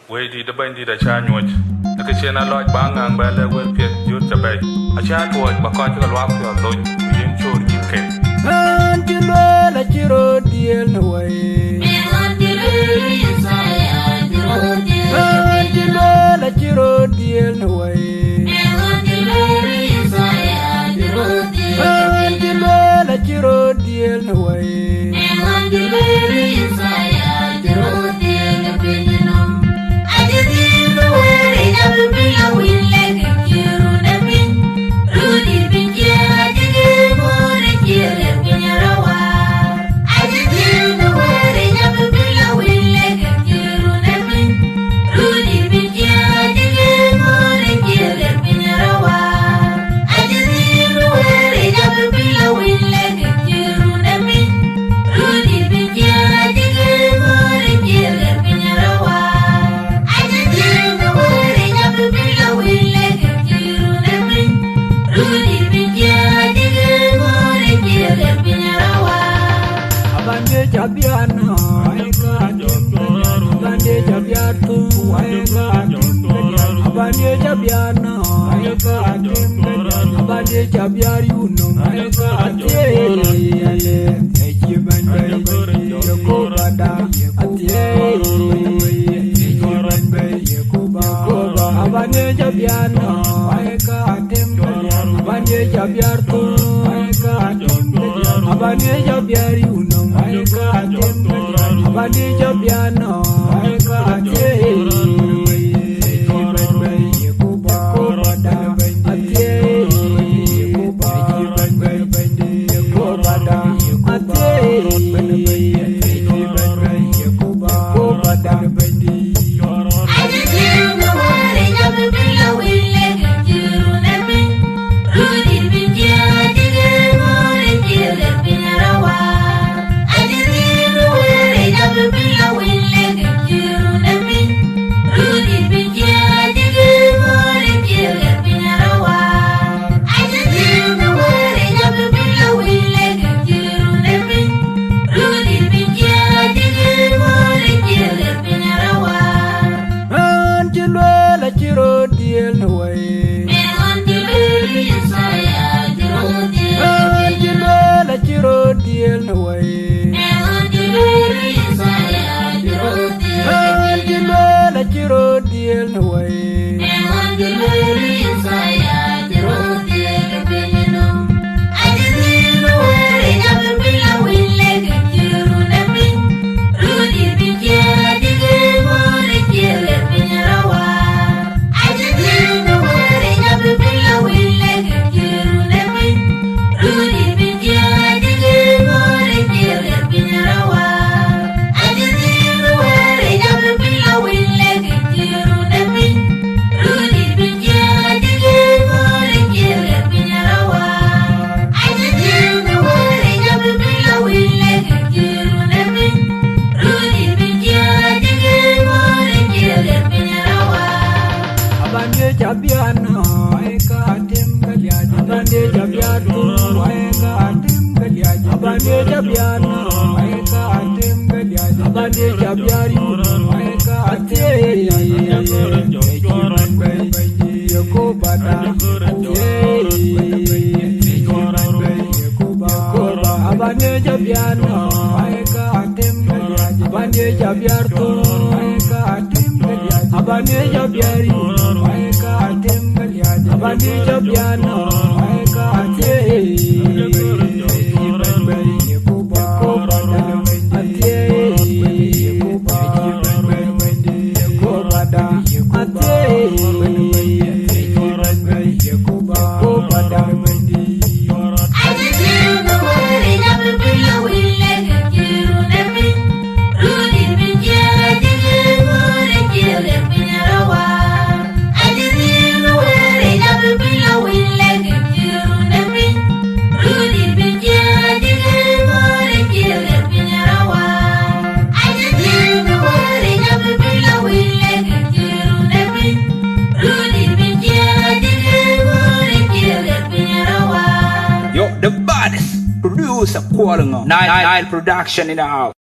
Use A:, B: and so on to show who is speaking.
A: we di the bandi da cha nyoj na ke chena loj ba ngang ba le we pie yut cha bay a cha tuoj ba ko cha lwa pyo loj yin chor yin ke
B: an ti lueel a chiro dhiɛɛl no way an ti lueel a chiro dhiɛɛl no way an ti lueel a chiro dhiɛɛl no way Jabiano, Abande Jabiatu, Abande Jabiano, Abande Jabiaruno, Abande Jabiano, Abande Jabiartu, Abande Jabiaruno, Abande Jabiano, Jabiano, Abande Jabiatu, Abande Jabiano, Abande Jabiaruno, Abande Jabiano, Abande Jabiartu, Abande Jabiaruno, Abande Jabiano,
C: Yo, the baddest producer calling on Nile Production in the house.